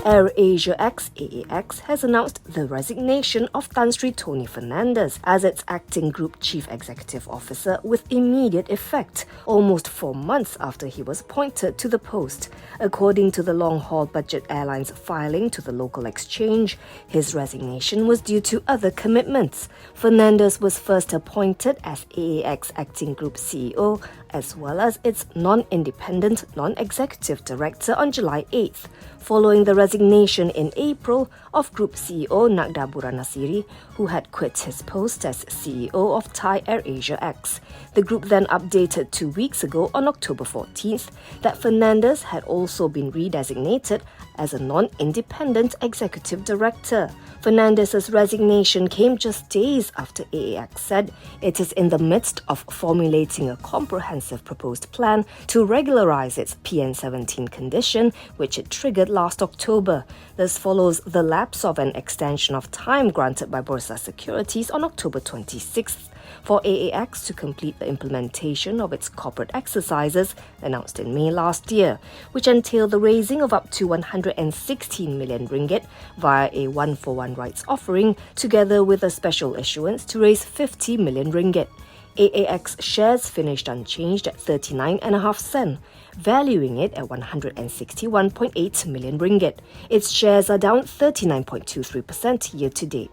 AirAsia X (AAX) has announced the resignation of Tan Sri Tony Fernandes as its acting Group Chief Executive Officer with immediate effect, almost 4 months after he was appointed to the post. According to the long-haul budget airline's filing to the local exchange, his resignation was due to other commitments. Fernandes was first appointed as AAX acting Group CEO as well as its non-independent, non-executive director on July 8th, following the resignation in April of Group CEO Nagda Buranasiri, who had quit his post as CEO of Thai AirAsia X. The group then updated 2 weeks ago on October 14th that Fernandes had also been redesignated as a non-independent executive director. Fernandes' resignation came just days after AAX said it is in the midst of formulating a comprehensive proposed plan to regularize its PN17 condition, which it triggered last October. This follows the lapse of an extension of time granted by Bursa Securities on October 26th for AAX to complete the implementation of its corporate exercises announced in May last year, which entailed the raising of up to 116 million ringgit via a 1-for-1 rights offering, together with a special issuance to raise 50 million ringgit. AAX shares finished unchanged at 39.5 sen, valuing it at 161.8 million ringgit. Its shares are down 39.23% year to date.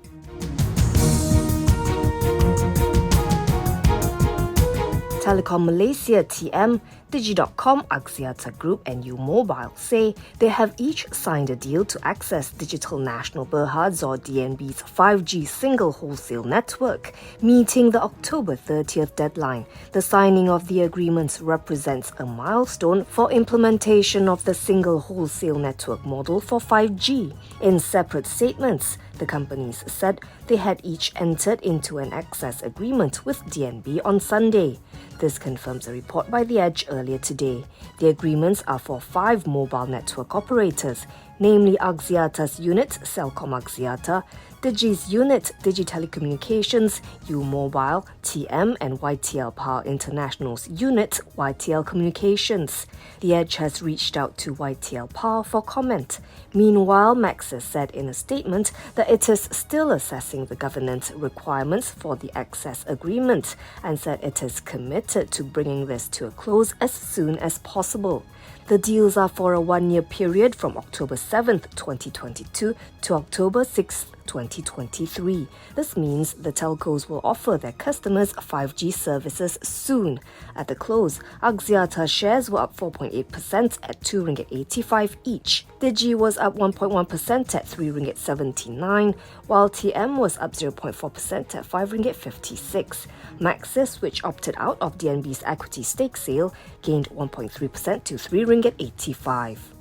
Telekom Malaysia (TM), Digi.com, Axiata Group and U-Mobile say they have each signed a deal to access Digital Nasional Berhad's or DNB's 5G single wholesale network, meeting the October 30th deadline. The signing of the agreements represents a milestone for implementation of the single wholesale network model for 5G. In separate statements, the companies said they had each entered into an access agreement with DNB on Sunday. This confirms a report by The Edge earlier today. The agreements are for 5 mobile network operators, namely Axiata's unit, Celcom Axiata, Digi's unit, Digi Telecommunications, U-Mobile, TM and YTL Power International's unit, YTL Communications. The Edge has reached out to YTL Power for comment. Meanwhile, Maxis said in a statement that it is still assessing the governance requirements for the access agreement and said it is committed to bringing this to a close as soon as possible. The deals are for a 1-year period from October 7th, 2022 to October 6th, 2023. This means the telcos will offer their customers 5G services soon. At the close, Axiata shares were up 4.8% at 2 ringgit 85 each. Digi was up 1.1% at 3 ringgit 79, while TM was up 0.4% at 5 ringgit 56. Maxis, which opted out of DNB's equity stake sale, gained 1.3% to 3 ringgit 85.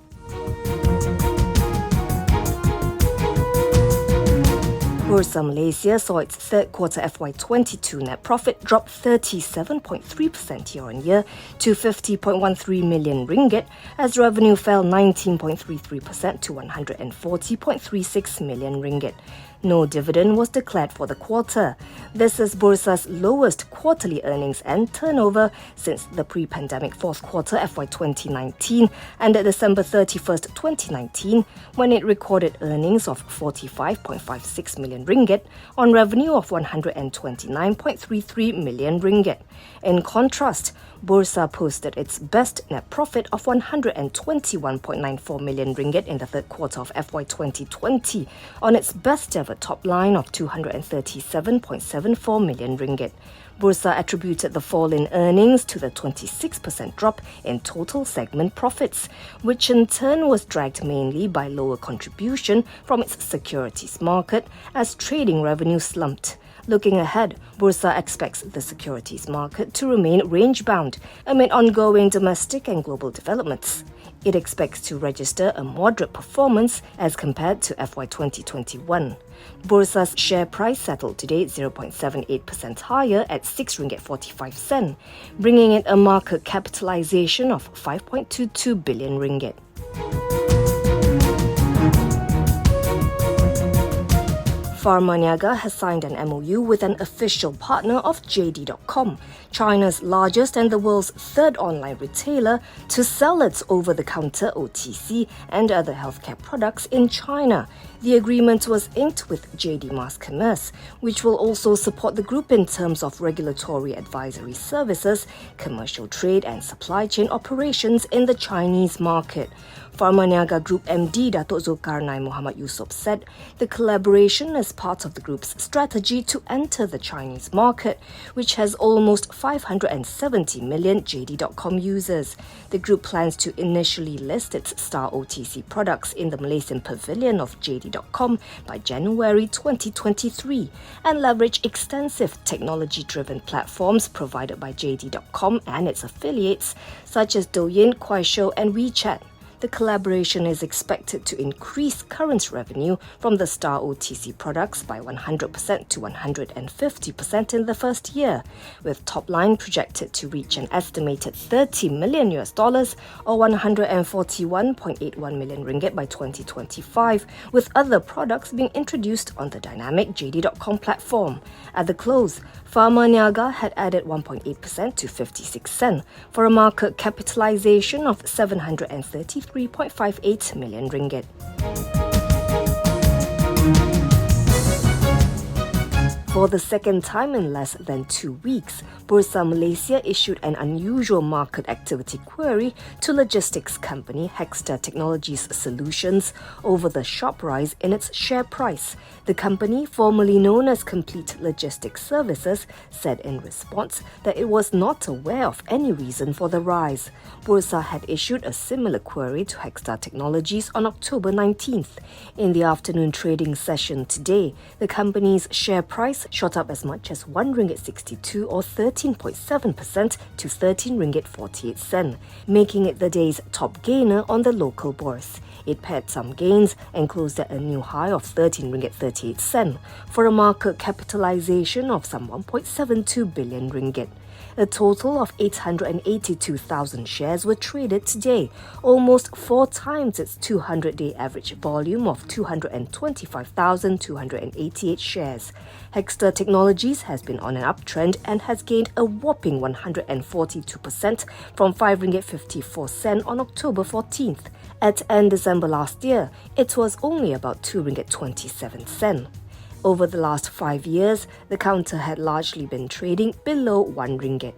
Bursa Malaysia saw its third quarter FY22 net profit drop 37.3% year-on-year to 50.13 million ringgit as revenue fell 19.33% to 140.36 million ringgit. No dividend was declared for the quarter. This is Bursa's lowest quarterly earnings and turnover since the pre-pandemic fourth quarter FY 2019 ended December 31st, 2019, when it recorded earnings of 45.56 million ringgit on revenue of 129.33 million ringgit. In contrast, Bursa posted its best net profit of 121.94 million ringgit in the third quarter of FY 2020 on its best ever top line of 237.74 million ringgit. Bursa attributed the fall in earnings to the 26% drop in total segment profits, which in turn was dragged mainly by lower contribution from its securities market as trading revenue slumped. Looking ahead, Bursa expects the securities market to remain range-bound amid ongoing domestic and global developments. It expects to register a moderate performance as compared to FY 2021. Bursa's share price settled today 0.78% higher at 6 ringgit 45 sen, bringing it a market capitalization of 5.22 billion ringgit. Pharmaniaga has signed an MOU with an official partner of JD.com, China's largest and the world's third online retailer, to sell its over-the-counter OTC and other healthcare products in China. The agreement was inked with JD Mass Commerce, which will also support the group in terms of regulatory advisory services, commercial trade and supply chain operations in the Chinese market. Pharmaniaga Group MD Datuk Zulkarnain Muhammad Yusof said the collaboration is part of the group's strategy to enter the Chinese market, which has almost 570 million JD.com users. The group plans to initially list its star OTC products in the Malaysian pavilion of JD.com by January 2023 and leverage extensive technology-driven platforms provided by JD.com and its affiliates such as Douyin, Kuaishou and WeChat. The collaboration is expected to increase current revenue from the star OTC products by 100% to 150% in the first year, with top line projected to reach an estimated $30 million or 141.81 million ringgit by 2025, with other products being introduced on the dynamic JD.com platform. At the close, Pharmaniaga had added 1.8% to 56 sen for a market capitalization of 733.58 million ringgit. For the second time in less than 2 weeks, Bursa Malaysia issued an unusual market activity query to logistics company Hexza Technologies Solutions over the sharp rise in its share price. The company, formerly known as Complete Logistics Services, said in response that it was not aware of any reason for the rise. Bursa had issued a similar query to Hexza Technologies on October 19th. In the afternoon trading session today, the company's share price shot up as much as RM1.62 or 13.7% to RM13.48, making it the day's top gainer on the local bourse. It paired some gains and closed at a new high of RM13.38 for a market capitalization of some RM1.72 billion. A total of 882,000 shares were traded today, almost 4 times its 200-day average volume of 225,288 shares. Hexza Technologies has been on an uptrend and has gained a whopping 142% from RM5.54 on October 14th. At end December last year, it was only about RM2.27. Over the last 5 years, the counter had largely been trading below RM1.